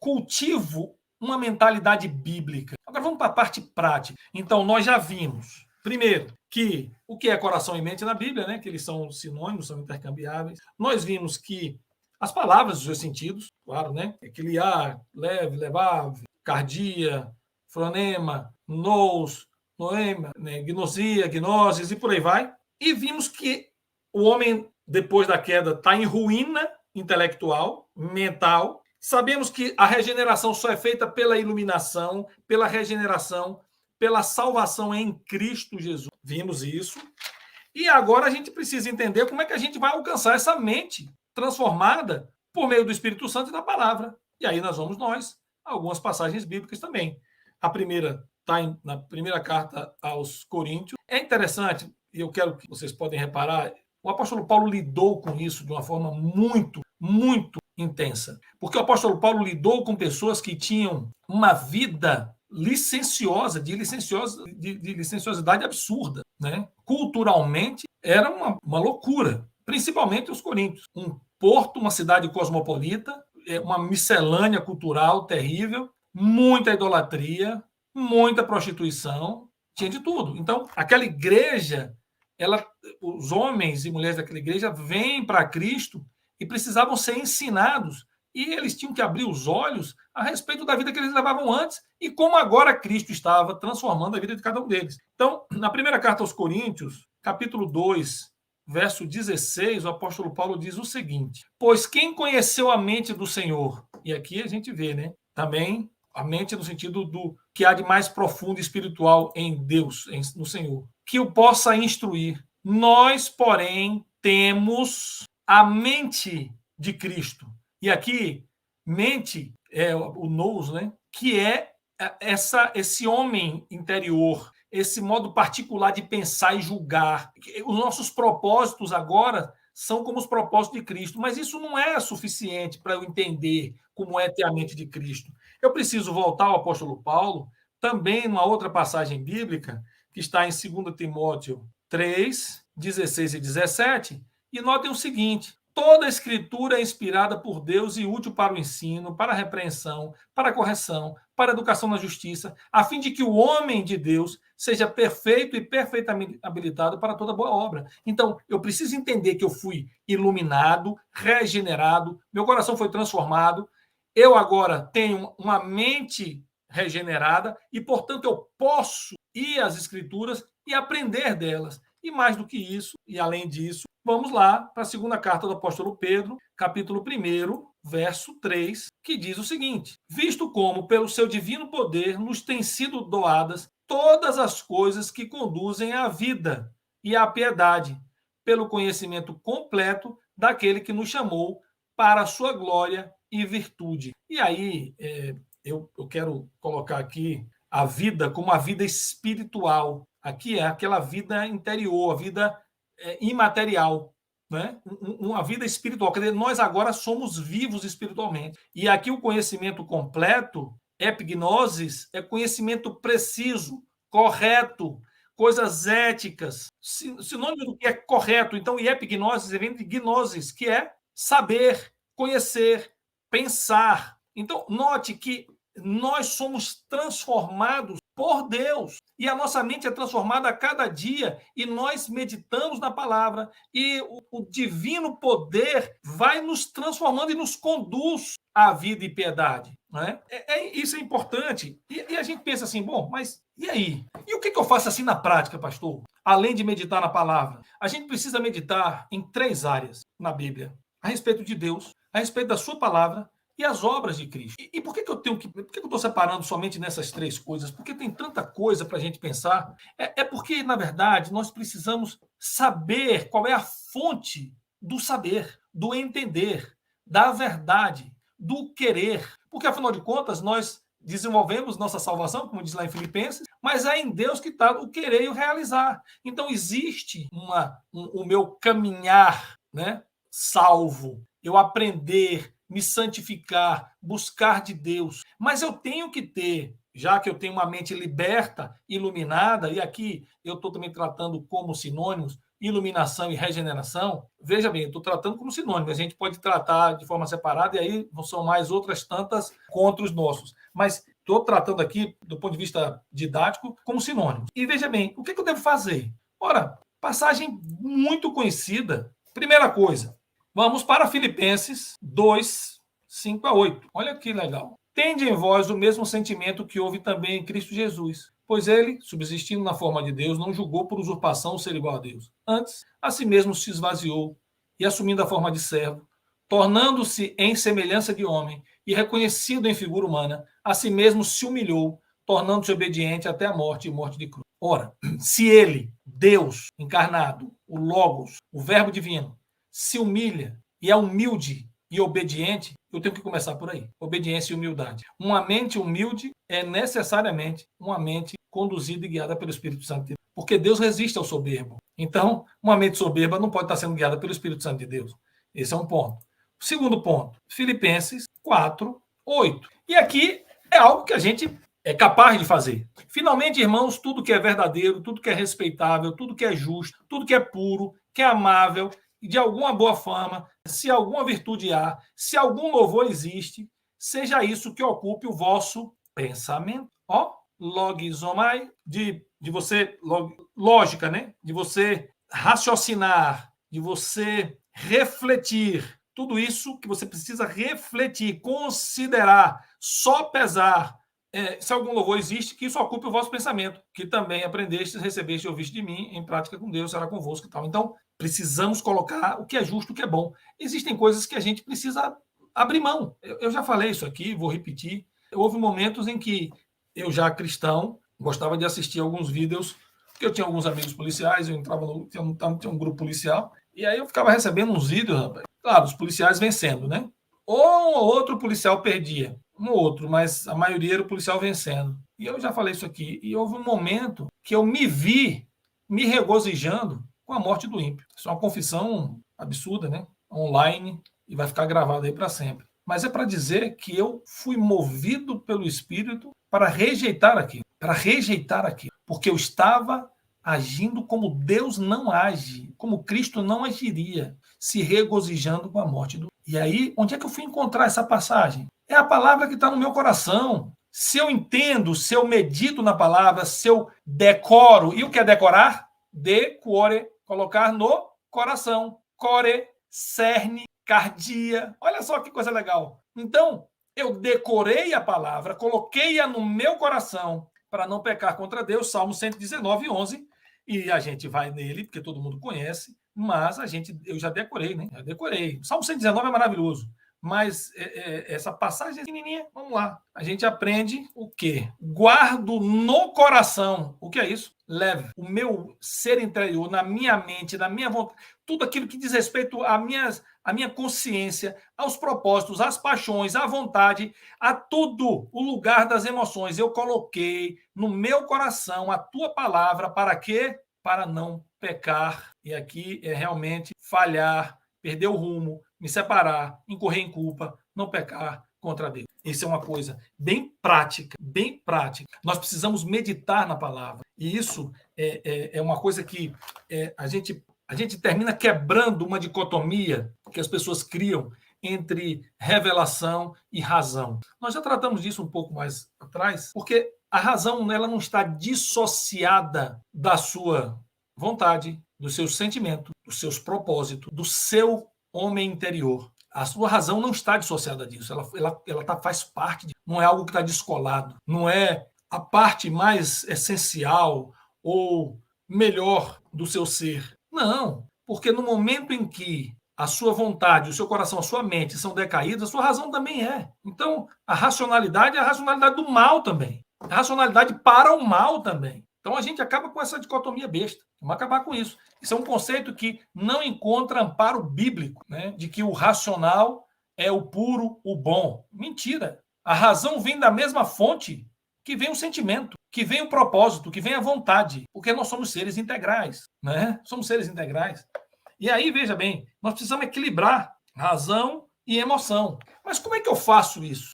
cultivo uma mentalidade bíblica? Agora vamos para a parte prática. Então, nós já vimos, primeiro, que o que é coração e mente na Bíblia, né? Que eles são sinônimos, são intercambiáveis. Nós vimos que as palavras, os seus sentidos, claro, né? Equiliar, leve, levar, cardia, fronema, nous, noema, né? Gnosia, gnoses e por aí vai. E vimos que o homem, depois da queda, está em ruína intelectual, mental. Sabemos que a regeneração só é feita pela iluminação, pela regeneração, pela salvação em Cristo Jesus. Vimos isso. E agora a gente precisa entender como é que a gente vai alcançar essa mente transformada por meio do Espírito Santo e da palavra. E aí nós vamos algumas passagens bíblicas também. A primeira está na primeira carta aos Coríntios. É interessante, e eu quero que vocês podem reparar, o apóstolo Paulo lidou com isso de uma forma muito, muito intensa. Porque o apóstolo Paulo lidou com pessoas que tinham uma vida licenciosa, de licenciosidade absurda, né? Culturalmente era uma loucura, principalmente os coríntios. Um porto, uma cidade cosmopolita, uma miscelânea cultural terrível, muita idolatria, muita prostituição, tinha de tudo. Então, aquela igreja, os homens e mulheres daquela igreja vêm para Cristo e precisavam ser ensinados, e eles tinham que abrir os olhos a respeito da vida que eles levavam antes e como agora Cristo estava transformando a vida de cada um deles. Então, na primeira carta aos Coríntios, capítulo 2, verso 16, o apóstolo Paulo diz o seguinte: pois quem conheceu a mente do Senhor? E aqui a gente vê, né? Também a mente no sentido do que há de mais profundo e espiritual em Deus, no Senhor, que o possa instruir. Nós, porém, temos a mente de Cristo. E aqui, mente é o nous, né? Que é esse homem interior, esse modo particular de pensar e julgar. Os nossos propósitos agora são como os propósitos de Cristo, mas isso não é suficiente para eu entender como é ter a mente de Cristo. Eu preciso voltar ao apóstolo Paulo, também numa outra passagem bíblica, que está em 2 Timóteo 3, 16 e 17, e notem o seguinte: Toda a escritura é inspirada por Deus e útil para o ensino, para a repreensão, para a correção, para a educação na justiça, a fim de que o homem de Deus seja perfeito e perfeitamente habilitado para toda boa obra. Então, eu preciso entender que eu fui iluminado, regenerado, meu coração foi transformado, eu agora tenho uma mente regenerada e, portanto, eu posso ir às escrituras e aprender delas. E mais do que isso, e além disso, vamos lá para a segunda carta do apóstolo Pedro, capítulo 1, verso 3, que diz o seguinte: visto como, pelo seu divino poder, nos têm sido doadas todas as coisas que conduzem à vida e à piedade, pelo conhecimento completo daquele que nos chamou para a sua glória e virtude. E aí, eu quero colocar aqui a vida como a vida espiritual. Aqui é aquela vida interior, a vida imaterial, né? Uma vida espiritual. Quer dizer, nós agora somos vivos espiritualmente. E aqui o conhecimento completo, epignosis, é conhecimento preciso, correto, coisas éticas, sinônimo do que é correto. Então, e epignosis vem de gnosis, que é saber, conhecer, pensar. Então, note que nós somos transformados por Deus. E a nossa mente é transformada a cada dia e nós meditamos na palavra e o divino poder vai nos transformando e nos conduz à vida e piedade. Né? Isso é importante. E a gente pensa assim, bom, mas e aí? E o que eu faço assim na prática, pastor? Além de meditar na palavra, a gente precisa meditar em 3 áreas na Bíblia: a respeito de Deus, a respeito da sua palavra e as obras de Cristo. E por que eu estou separando somente nessas 3 coisas? Porque tem tanta coisa para a gente pensar. Porque, na verdade, nós precisamos saber qual é a fonte do saber, do entender, da verdade, do querer. Porque, afinal de contas, nós desenvolvemos nossa salvação, como diz lá em Filipenses, mas é em Deus que está o querer e o realizar. Então, existe o meu caminhar, né, salvo, eu aprender, me santificar, buscar de Deus. Mas eu tenho que ter, já que eu tenho uma mente liberta, iluminada, e aqui eu estou também tratando como sinônimos, iluminação e regeneração. Veja bem, eu estou tratando como sinônimos, a gente pode tratar de forma separada, e aí são mais outras tantas contra os nossos. Mas estou tratando aqui, do ponto de vista didático, como sinônimos. E veja bem, o que eu devo fazer? Ora, passagem muito conhecida. Primeira coisa, vamos para Filipenses 2, 5 a 8. Olha que legal. Tende em vós o mesmo sentimento que houve também em Cristo Jesus, pois ele, subsistindo na forma de Deus, não julgou por usurpação ser igual a Deus. Antes, a si mesmo se esvaziou e, assumindo a forma de servo, tornando-se em semelhança de homem e reconhecido em figura humana, a si mesmo se humilhou, tornando-se obediente até a morte e morte de cruz. Ora, se ele, Deus encarnado, o Logos, o Verbo divino, se humilha e é humilde e obediente, eu tenho que começar por aí. Obediência e humildade. Uma mente humilde é necessariamente uma mente conduzida e guiada pelo Espírito Santo de Deus. Porque Deus resiste ao soberbo. Então, uma mente soberba não pode estar sendo guiada pelo Espírito Santo de Deus. Esse é um ponto. Segundo ponto, Filipenses 4, 8. E aqui é algo que a gente é capaz de fazer. Finalmente, irmãos, tudo que é verdadeiro, tudo que é respeitável, tudo que é justo, tudo que é puro, que é amável, de alguma boa fama, se alguma virtude há, se algum louvor existe, seja isso que ocupe o vosso pensamento. Ó, logizomai, de você, lógica, né? De você raciocinar, de você refletir. Tudo isso que você precisa refletir, considerar, só pesar. Se algum louvor existe, que isso ocupe o vosso pensamento, que também aprendestes, recebeste e ouviste de mim, em prática com Deus, será convosco e tal. Então, precisamos colocar o que é justo, o que é bom. Existem coisas que a gente precisa abrir mão. Eu já falei isso aqui, vou repetir. Houve momentos em que eu, já cristão, gostava de assistir alguns vídeos, porque eu tinha alguns amigos policiais, eu entrava tinha um grupo policial, e aí eu ficava recebendo uns vídeos, rapaz. Claro, os policiais vencendo, né? Ou um ou outro policial perdia, um ou outro, mas a maioria era o policial vencendo. E eu já falei isso aqui, e houve um momento que eu me vi me regozijando com a morte do ímpio. Isso é uma confissão absurda, né? Online, e vai ficar gravado aí para sempre. Mas é para dizer que eu fui movido pelo Espírito para rejeitar aquilo, porque eu estava agindo como Deus não age, como Cristo não agiria, se regozijando com a morte do... E aí, onde é que eu fui encontrar essa passagem? É a palavra que está no meu coração. Se eu entendo, se eu medito na palavra, se eu decoro, e o que é decorar? Decore, colocar no coração. Core, cerne, cardia. Olha só que coisa legal. Então, eu decorei a palavra, coloquei-a no meu coração para não pecar contra Deus, Salmo 119, 11, e a gente vai nele, porque todo mundo conhece, mas eu já decorei, né? Já decorei. Salmo 119 é maravilhoso. Mas essa passagem pequenininha, vamos lá. A gente aprende o quê? Guardo no coração. O que é isso? Leve o meu ser interior, na minha mente, na minha vontade, tudo aquilo que diz respeito à minha consciência, aos propósitos, às paixões, à vontade, a tudo, o lugar das emoções. Eu coloquei no meu coração a tua palavra, para quê? Para não pecar. E aqui é realmente falhar, perder o rumo, me separar, incorrer em culpa, não pecar contra Deus. Isso é uma coisa bem prática, bem prática. Nós precisamos meditar na palavra. E isso é uma coisa que a gente termina quebrando uma dicotomia que as pessoas criam entre revelação e razão. Nós já tratamos disso um pouco mais atrás, porque a razão ela não está dissociada da sua vontade, do seu sentimento, dos seus propósitos, do seu homem interior. A sua razão não está dissociada disso, faz parte, não é algo que está descolado, não é a parte mais essencial ou melhor do seu ser. Não, porque no momento em que a sua vontade, o seu coração, a sua mente são decaídas, a sua razão também é. Então, a racionalidade é a racionalidade do mal também. A racionalidade para o mal também. Então, a gente acaba com essa dicotomia besta. Vamos acabar com isso. Isso é um conceito que não encontra amparo bíblico, né? De que o racional é o puro, o bom. Mentira. A razão vem da mesma fonte que vem o sentimento, que vem o propósito, que vem a vontade, porque nós somos seres integrais, né? Somos seres integrais. E aí, veja bem, nós precisamos equilibrar razão e emoção. Mas como é que eu faço isso?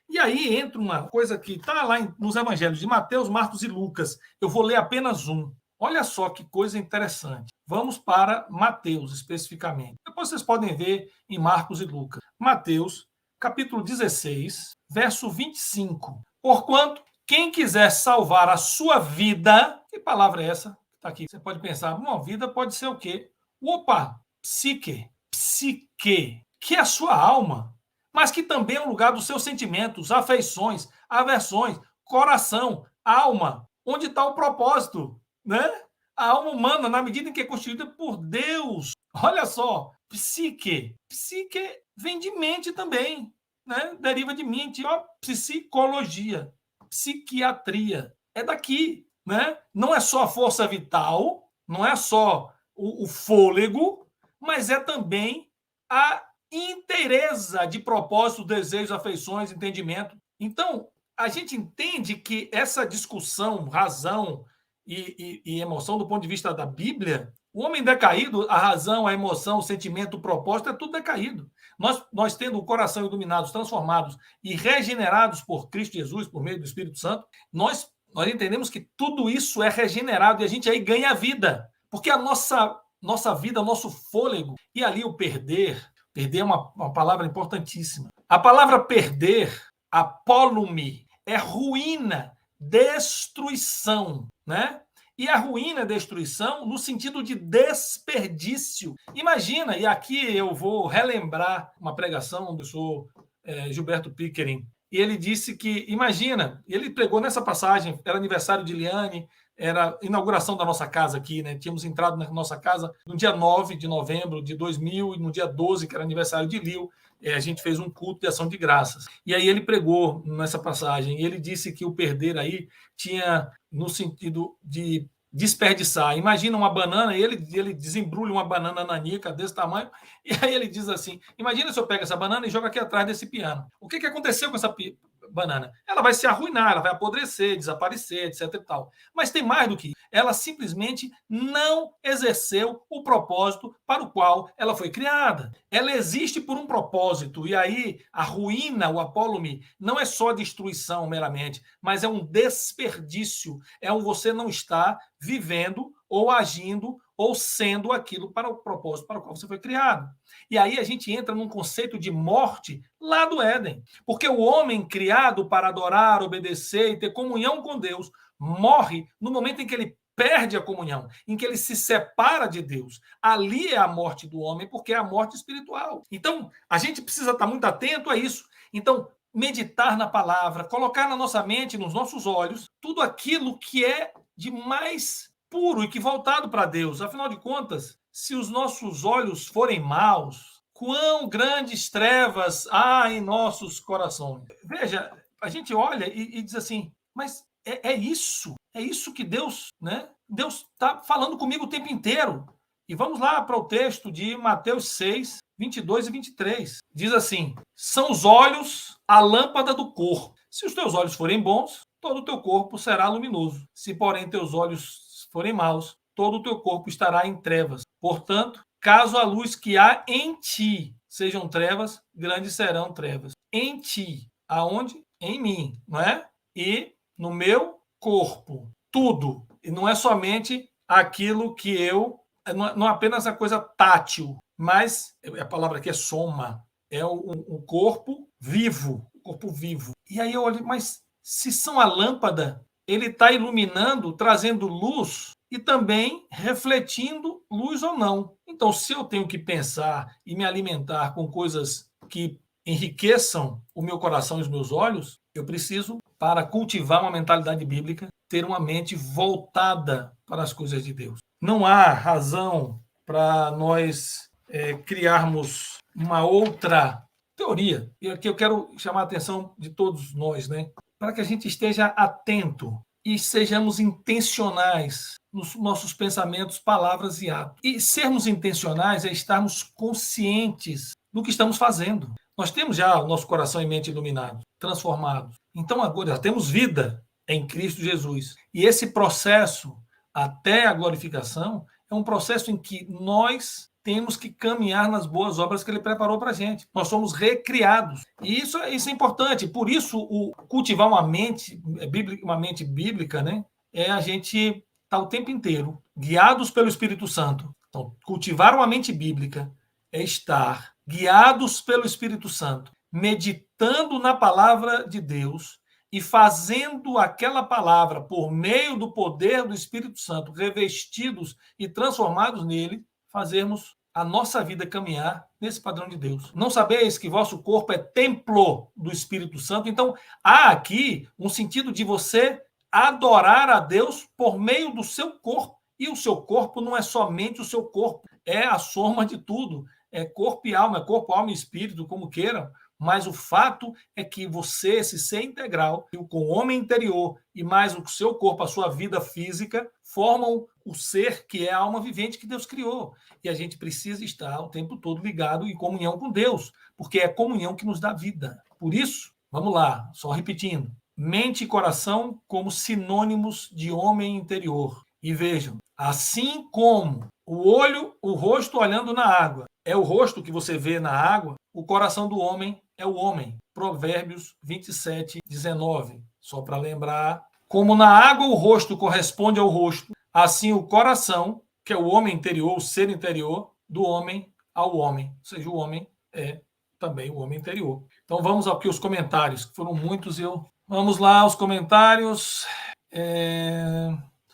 E aí entra uma coisa que está lá nos evangelhos de Mateus, Marcos e Lucas. Eu vou ler apenas um. Olha só que coisa interessante. Vamos para Mateus, especificamente. Depois vocês podem ver em Marcos e Lucas. Mateus, capítulo 16, verso 25. Porquanto, quem quiser salvar a sua vida... Que palavra é essa? Está aqui. Você pode pensar, uma vida pode ser o quê? Opa, psique, que é a sua alma, mas que também é um lugar dos seus sentimentos, afeições, aversões, coração, alma, onde está o propósito, né? A alma humana, na medida em que é constituída por Deus. Olha só, psique vem de mente também, né? Deriva de mente, ó, psicologia, psiquiatria, é daqui, né? Não é só a força vital, não é só o fôlego, mas é também a inteireza de propósito, desejos, afeições, entendimento. Então, a gente entende que essa discussão, razão e emoção, do ponto de vista da Bíblia, o homem decaído, a razão, a emoção, o sentimento, o propósito, é tudo decaído. Nós tendo o coração iluminados, transformados e regenerados por Cristo Jesus, por meio do Espírito Santo, nós entendemos que tudo isso é regenerado e a gente aí ganha vida. Porque a nossa vida, nosso fôlego, e ali o perder é uma palavra importantíssima. A palavra perder, apolume, é ruína, destruição, né? E a ruína, destruição, no sentido de desperdício. Imagina, e aqui eu vou relembrar uma pregação do professor Gilberto Pickering, e ele disse que, imagina, ele pregou nessa passagem, era aniversário de Liane, era a inauguração da nossa casa aqui, né? Tínhamos entrado na nossa casa no dia 9 de novembro de 2000 e no dia 12, que era aniversário de Lio, a gente fez um culto de ação de graças. E aí ele pregou nessa passagem, e ele disse que o perder aí tinha no sentido de desperdiçar. Imagina uma banana, e ele desembrulha uma banana nanica desse tamanho, e aí ele diz assim, imagina se eu pego essa banana e jogo aqui atrás desse piano. O que aconteceu com essa banana? Ela vai se arruinar, ela vai apodrecer, desaparecer, etc e tal. Mas tem mais do que isso. ela simplesmente não exerceu o propósito para o qual ela foi criada. Ela existe por um propósito, e aí a ruína, o apólume, não é só destruição meramente, mas é um desperdício, é um você não estar vivendo ou agindo ou sendo aquilo para o propósito para o qual você foi criado. E aí a gente entra num conceito de morte lá do Éden. Porque o homem criado para adorar, obedecer e ter comunhão com Deus morre no momento em que ele perde a comunhão, em que ele se separa de Deus. Ali é a morte do homem, porque é a morte espiritual. Então, a gente precisa estar muito atento a isso. Então, meditar na palavra, colocar na nossa mente, nos nossos olhos, tudo aquilo que é de mais puro e que voltado para Deus. Afinal de contas, se os nossos olhos forem maus, quão grandes trevas há em nossos corações. Veja, a gente olha e diz assim, mas é isso que Deus, né? Deus está falando comigo o tempo inteiro. E vamos lá para o texto de Mateus 6, 22 e 23. Diz assim, são os olhos a lâmpada do corpo. Se os teus olhos forem bons, todo o teu corpo será luminoso. Se, porém, teus olhos forem maus, todo o teu corpo estará em trevas. Portanto, caso a luz que há em ti sejam trevas, grandes serão trevas. Em ti, aonde? Em mim, não é? E no meu corpo, tudo. E não é somente aquilo que eu, não é apenas a coisa tátil, mas a palavra aqui é soma, é o corpo vivo, o corpo vivo. E aí eu olho, mas se são a lâmpada, ele está iluminando, trazendo luz e também refletindo luz ou não. Então, se eu tenho que pensar e me alimentar com coisas que enriqueçam o meu coração e os meus olhos, eu preciso, para cultivar uma mentalidade bíblica, ter uma mente voltada para as coisas de Deus. Não há razão para nós criarmos uma outra teoria. E aqui eu quero chamar a atenção de todos nós, né? Para que a gente esteja atento e sejamos intencionais nos nossos pensamentos, palavras e atos. E sermos intencionais é estarmos conscientes do que estamos fazendo. Nós temos já o nosso coração e mente iluminados, transformados. Então agora já temos vida em Cristo Jesus. E esse processo até a glorificação é um processo em que nós temos que caminhar nas boas obras que ele preparou para a gente. Nós somos recriados. E isso é importante. Por isso, cultivar uma mente bíblica, né, é a gente estar o tempo inteiro guiados pelo Espírito Santo. Então, cultivar uma mente bíblica é estar guiados pelo Espírito Santo, meditando na palavra de Deus e fazendo aquela palavra por meio do poder do Espírito Santo, revestidos e transformados nele, fazermos a nossa vida caminhar nesse padrão de Deus. Não sabeis que vosso corpo é templo do Espírito Santo? Então, há aqui um sentido de você adorar a Deus por meio do seu corpo. E o seu corpo não é somente o seu corpo, é a soma de tudo. É corpo e alma, é corpo, alma e espírito, como queiram. Mas o fato é que você, esse ser integral, com o homem interior e mais o seu corpo, a sua vida física, formam o ser que é a alma vivente que Deus criou. E a gente precisa estar o tempo todo ligado em comunhão com Deus, porque é a comunhão que nos dá vida. Por isso, vamos lá, só repetindo, mente e coração como sinônimos de homem interior. E vejam, assim como o olho, o rosto olhando na água, é o rosto que você vê na água, o coração do homem é o homem. Provérbios 27, 19. Só para lembrar. Como na água o rosto corresponde ao rosto, assim o coração, que é o homem interior, o ser interior, do homem ao homem. Ou seja, o homem é também o homem interior. Então vamos aqui aos comentários, que foram muitos. Vamos lá, os comentários.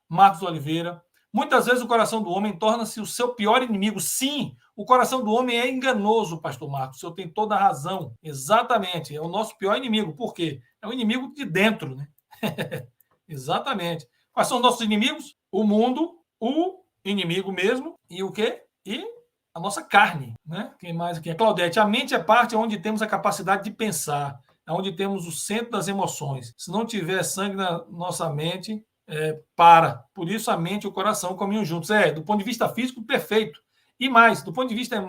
Marcos Oliveira. Muitas vezes o coração do homem torna-se o seu pior inimigo. Sim, o coração do homem é enganoso, pastor Marcos. O senhor tem toda a razão. Exatamente, é o nosso pior inimigo. Por quê? É o inimigo de dentro, né? Exatamente. Quais são os nossos inimigos? O mundo, o inimigo mesmo e o quê? E a nossa carne, né? Quem mais aqui? Claudete, a mente é parte onde temos a capacidade de pensar, é onde temos o centro das emoções. Se não tiver sangue na nossa mente, para. Por isso a mente e o coração caminham juntos. Do ponto de vista físico, perfeito. E mais, do ponto de vista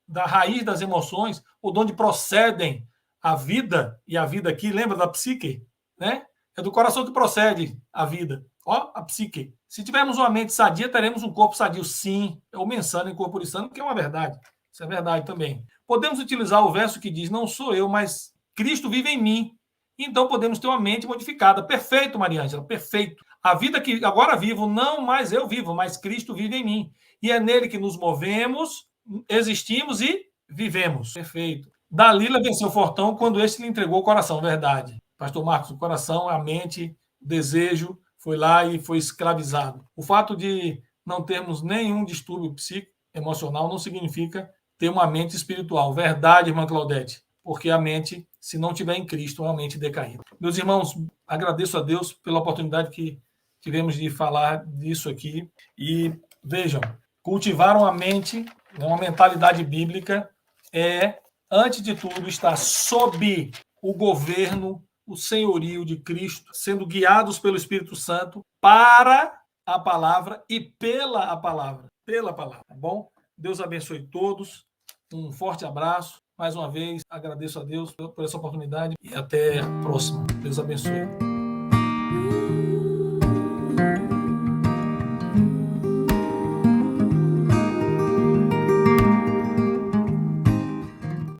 da raiz das emoções, ou de onde procedem a vida, e a vida aqui, lembra da psique? Né? É do coração que procede a vida. Ó, a psique. Se tivermos uma mente sadia, teremos um corpo sadio, sim. É o mensano em corpo sano, que é uma verdade. Isso é verdade também. Podemos utilizar o verso que diz, não sou eu, mas Cristo vive em mim. Então podemos ter uma mente modificada. Perfeito, Maria Ângela, perfeito. A vida que agora vivo, não mais eu vivo, mas Cristo vive em mim. E é nele que nos movemos, existimos e vivemos. Perfeito. Dalila venceu o Fortão quando este lhe entregou o coração, verdade. Pastor Marcos, o coração, a mente, o desejo, foi lá e foi escravizado. O fato de não termos nenhum distúrbio psíquico, emocional, não significa ter uma mente espiritual. Verdade, irmã Claudete, porque a mente, se não tiver em Cristo, é uma mente decaída. Meus irmãos, agradeço a Deus pela oportunidade que tivemos de falar disso aqui. E vejam, cultivar uma mente, uma mentalidade bíblica é, antes de tudo, estar sob o governo, o senhorio de Cristo, sendo guiados pelo Espírito Santo para a palavra e pela palavra. Pela palavra, tá bom? Deus abençoe todos. Um forte abraço. Mais uma vez, agradeço a Deus por essa oportunidade e até a próxima. Deus abençoe.